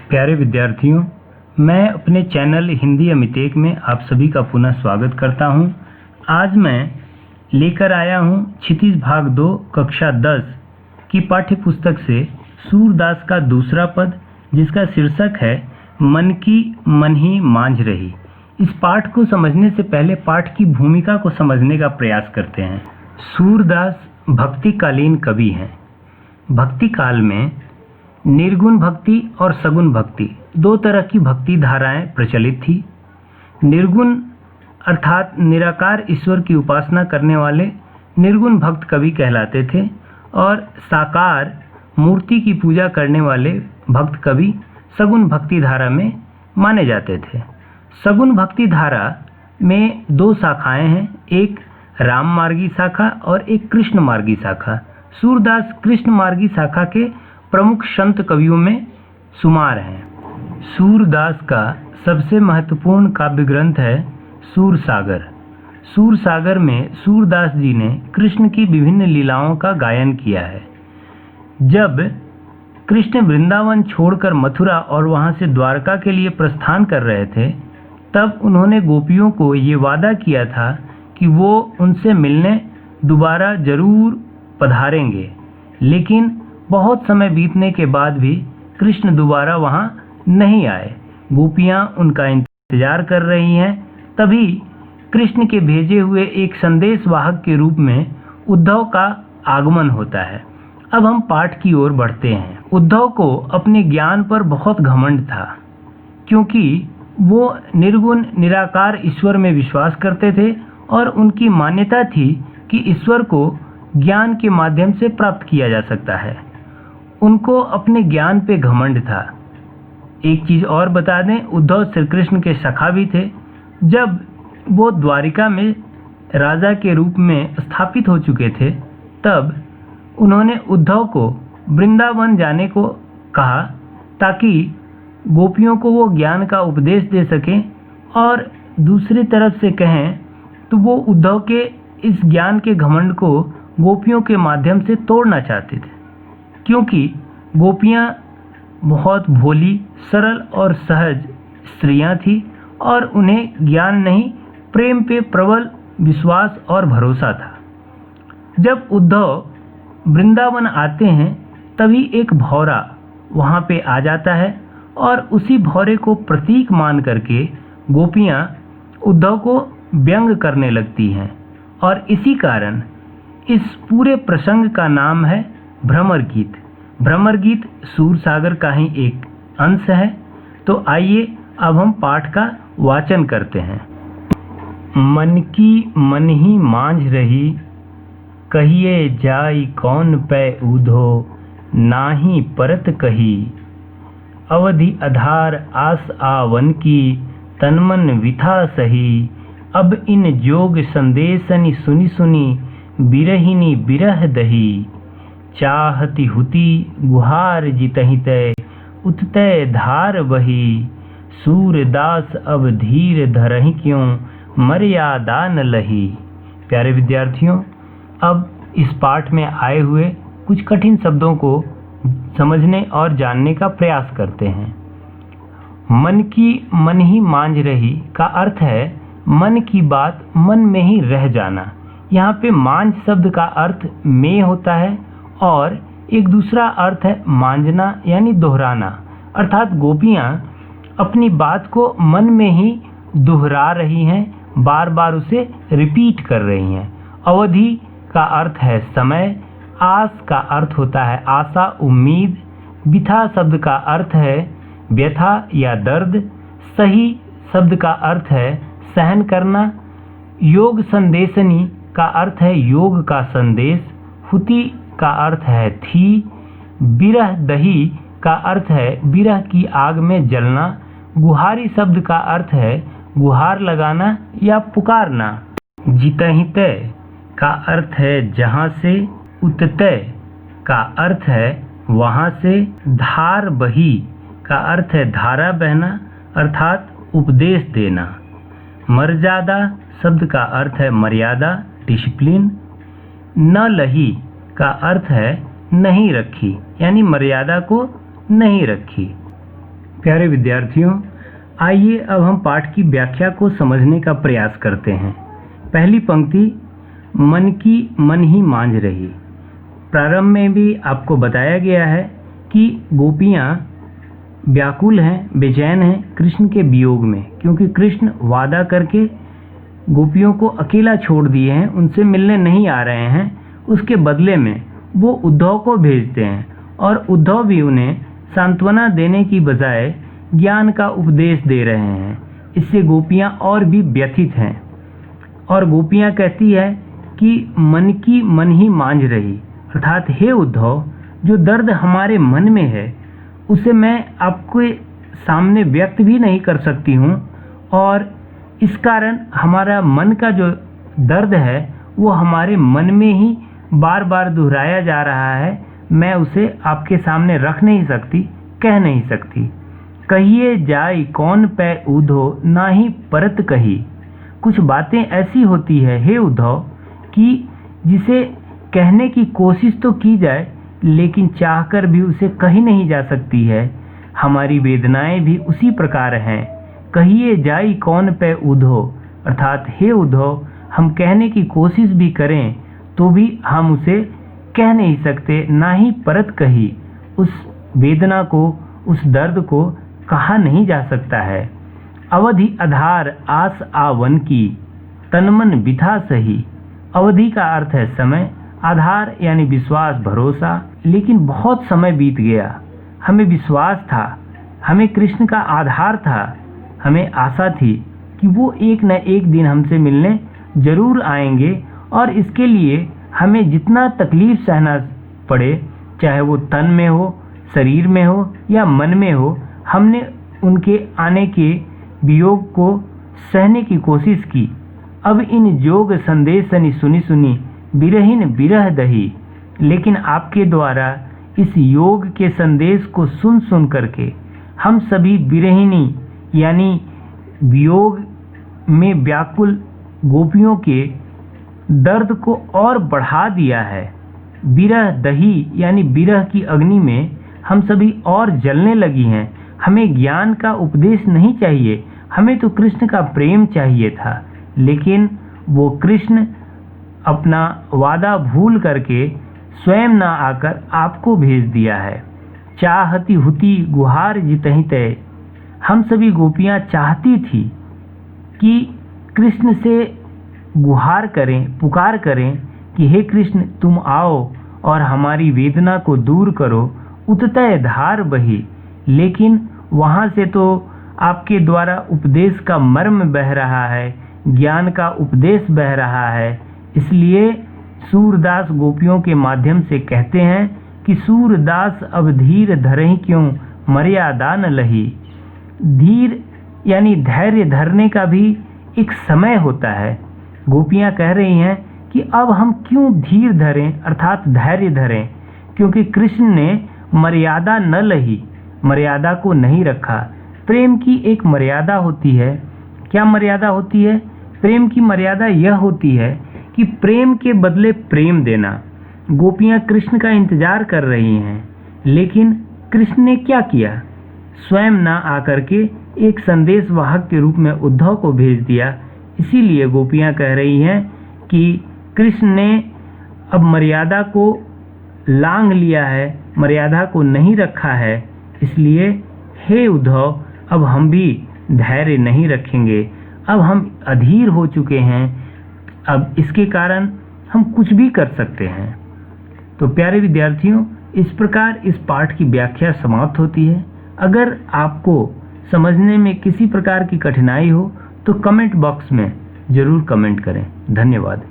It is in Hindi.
प्यारे विद्यार्थियों, मैं अपने चैनल हिंदी अमित एक में आप सभी का पुनः स्वागत करता हूं। आज मैं लेकर आया हूं क्षितिज भाग 2 कक्षा 10 की पाठ्य पुस्तक से सूरदास का दूसरा पद, जिसका शीर्षक है मन की मन ही मांझ रही। इस पाठ को समझने से पहले पाठ की भूमिका को समझने का प्रयास करते हैं। सूरदास भक्तिकालीन कवि हैं। भक्ति काल में निर्गुण भक्ति और सगुण भक्ति दो तरह की भक्ति धाराएं प्रचलित थी। निर्गुण अर्थात निराकार ईश्वर की उपासना करने वाले निर्गुण भक्त कवि कहलाते थे और साकार मूर्ति की पूजा करने वाले भक्त कवि सगुण भक्ति धारा में माने जाते थे। सगुण भक्ति धारा में दो शाखाएं हैं, एक राम मार्गी शाखा और एक कृष्ण मार्गी शाखा। सूरदास कृष्ण मार्गी शाखा के प्रमुख संत कवियों में शुमार हैं। सूरदास का सबसे महत्वपूर्ण काव्य ग्रंथ है सूरसागर। सूरसागर में सूरदास जी ने कृष्ण की विभिन्न लीलाओं का गायन किया है। जब कृष्ण वृंदावन छोड़कर मथुरा और वहां से द्वारका के लिए प्रस्थान कर रहे थे, तब उन्होंने गोपियों को ये वादा किया था कि वो उनसे मिलने दोबारा जरूर पधारेंगे। लेकिन बहुत समय बीतने के बाद भी कृष्ण दोबारा वहां नहीं आए। गोपियां उनका इंतजार कर रही हैं। तभी कृष्ण के भेजे हुए एक संदेशवाहक के रूप में उद्धव का आगमन होता है। अब हम पाठ की ओर बढ़ते हैं। उद्धव को अपने ज्ञान पर बहुत घमंड था, क्योंकि वो निर्गुण निराकार ईश्वर में विश्वास करते थे और उनकी मान्यता थी कि ईश्वर को ज्ञान के माध्यम से प्राप्त किया जा सकता है। उनको अपने ज्ञान पे घमंड था। एक चीज और बता दें, उद्धव श्री कृष्ण के सखा भी थे। जब वो द्वारिका में राजा के रूप में स्थापित हो चुके थे, तब उन्होंने उद्धव को वृंदावन जाने को कहा ताकि गोपियों को वो ज्ञान का उपदेश दे सकें, और दूसरी तरफ से कहें तो वो उद्धव के इस ज्ञान के घमंड को गोपियों के माध्यम से तोड़ना चाहते थे, क्योंकि गोपियां बहुत भोली, सरल और सहज स्त्रियां थी और उन्हें ज्ञान नहीं, प्रेम पे प्रबल विश्वास और भरोसा था। जब उद्धव वृंदावन आते हैं, तभी एक भौरा वहां पे आ जाता है और उसी भौरे को प्रतीक मान करके गोपियां उद्धव को व्यंग करने लगती हैं, और इसी कारण इस पूरे प्रसंग का नाम है भ्रमर गीत। भ्रमर गीत सूरसागर का ही एक अंश है। तो आइए अब हम पाठ का वाचन करते हैं। मन की मन ही मांझ रही, कहिए जाई कौन पै ऊधो, नाही परत कही। अवधि आधार आस आवन की, तन मन विथा सही। अब इन जोग संदेशनि सुनि सुनी, बिरहिनी बिरह दही। चाहती हुती गुहार जितहि तय, उततय धार बही। सूरदास अब धीर धरहि क्यों, मर्यादा न लही। प्यारे विद्यार्थियों, अब इस पाठ में आए हुए कुछ कठिन शब्दों को समझने और जानने का प्रयास करते हैं। मन की मन ही मांझ रही का अर्थ है मन की बात मन में ही रह जाना। यहाँ पे मांझ शब्द का अर्थ में होता है और एक दूसरा अर्थ है मांझना यानी दोहराना, अर्थात गोपियां अपनी बात को मन में ही दोहरा रही हैं, बार बार उसे रिपीट कर रही हैं। अवधि का अर्थ है समय, आस का अर्थ होता है आशा, उम्मीद। बिथा शब्द का अर्थ है व्यथा या दर्द। सही शब्द का अर्थ है सहन करना। योग संदेशनी का अर्थ है योग का संदेश। हुति का अर्थ है थी। बिरह दही का अर्थ है बिरह की आग में जलना। गुहारी शब्द का अर्थ है गुहार लगाना या पुकारना। जितहि तय का अर्थ है जहां से। उततय का अर्थ है वहां से। धार बही का अर्थ है धारा बहना, अर्थात उपदेश देना। मर्यादा शब्द का अर्थ है मर्यादा, डिसिप्लिन। न लही का अर्थ है नहीं रखी, यानी मर्यादा को नहीं रखी। प्यारे विद्यार्थियों, आइए अब हम पाठ की व्याख्या को समझने का प्रयास करते हैं। पहली पंक्ति, मन की मन ही मांझ रही। प्रारंभ में भी आपको बताया गया है कि गोपियां व्याकुल हैं, बेचैन हैं कृष्ण के वियोग में, क्योंकि कृष्ण वादा करके गोपियों को अकेला छोड़ दिए हैं, उनसे मिलने नहीं आ रहे हैं। उसके बदले में वो उद्धव को भेजते हैं और उद्धव भी उन्हें सांत्वना देने की बजाय ज्ञान का उपदेश दे रहे हैं। इससे गोपियां और भी व्यथित हैं और गोपियां कहती है कि मन की मन ही मांझ रही, अर्थात हे उद्धव, जो दर्द हमारे मन में है उसे मैं आपके सामने व्यक्त भी नहीं कर सकती हूँ और इस कारण हमारा मन का जो दर्द है वो हमारे मन में ही बार बार दोहराया जा रहा है। मैं उसे आपके सामने रख नहीं सकती, कह नहीं सकती। कहिए जाय कौन पै उद्धो ना ही परत कही। कुछ बातें ऐसी होती है हे उद्धव कि जिसे कहने की कोशिश तो की जाए लेकिन चाहकर भी उसे कही नहीं जा सकती है। हमारी वेदनाएं भी उसी प्रकार हैं। कहिए जाई कौन पे उद्धो, अर्थात हे उद्धव, हम कहने की कोशिश भी करें तो भी हम उसे कह नहीं सकते, ना ही परत कही। उस वेदना को, उस दर्द को कहा नहीं जा सकता है। अवधि आधार आस आवन की, तनमन बिथा सही। अवधि का अर्थ है समय, आधार यानी विश्वास, भरोसा। लेकिन बहुत समय बीत गया, हमें विश्वास था, हमें कृष्ण का आधार था, हमें आशा थी कि वो एक न एक दिन हमसे मिलने जरूर आएंगे और इसके लिए हमें जितना तकलीफ सहना पड़े, चाहे वो तन में हो, शरीर में हो या मन में हो, हमने उनके आने के वियोग को सहने की कोशिश की। अब इन जोग संदेशनि सुनी सुनी बिरहिन बिरह दही। लेकिन आपके द्वारा इस योग के संदेश को सुन सुन करके हम सभी बिरहिनी यानी वियोग में व्याकुल गोपियों के दर्द को और बढ़ा दिया है। बिरह दही यानी बिरह की अग्नि में हम सभी और जलने लगी हैं। हमें ज्ञान का उपदेश नहीं चाहिए, हमें तो कृष्ण का प्रेम चाहिए था, लेकिन वो कृष्ण अपना वादा भूल करके स्वयं ना आकर आपको भेज दिया है। चाहती हुती गुहार जितहि तय। हम सभी गोपियां चाहती थी कि कृष्ण से गुहार करें, पुकार करें कि हे कृष्ण तुम आओ और हमारी वेदना को दूर करो, उततय धार बही। लेकिन वहाँ से तो आपके द्वारा उपदेश का मर्म बह रहा है, ज्ञान का उपदेश बह रहा है। इसलिए सूरदास गोपियों के माध्यम से कहते हैं कि सूरदास अब धीर धरहि क्यों मर्यादा न लही। धीर यानी धैर्य धरने का भी एक समय होता है। गोपियां कह रही हैं कि अब हम क्यों धीर धरें, अर्थात धैर्य धरें, क्योंकि कृष्ण ने मर्यादा न लही, मर्यादा को नहीं रखा। प्रेम की एक मर्यादा होती है। क्या मर्यादा होती है? प्रेम की मर्यादा यह होती है कि प्रेम के बदले प्रेम देना। गोपियां कृष्ण का इंतजार कर रही हैं, लेकिन कृष्ण ने क्या किया? स्वयं ना आकर के एक संदेश वाहक के रूप में उद्धव को भेज दिया। इसीलिए गोपियां कह रही हैं कि कृष्ण ने अब मर्यादा को लांघ लिया है, मर्यादा को नहीं रखा है। इसलिए हे उद्धव, अब हम भी धैर्य नहीं रखेंगे, अब हम अधीर हो चुके हैं, अब इसके कारण हम कुछ भी कर सकते हैं। तो प्यारे विद्यार्थियों, इस प्रकार इस पाठ की व्याख्या समाप्त होती है। अगर आपको समझने में किसी प्रकार की कठिनाई हो तो कमेंट बॉक्स में ज़रूर कमेंट करें। धन्यवाद।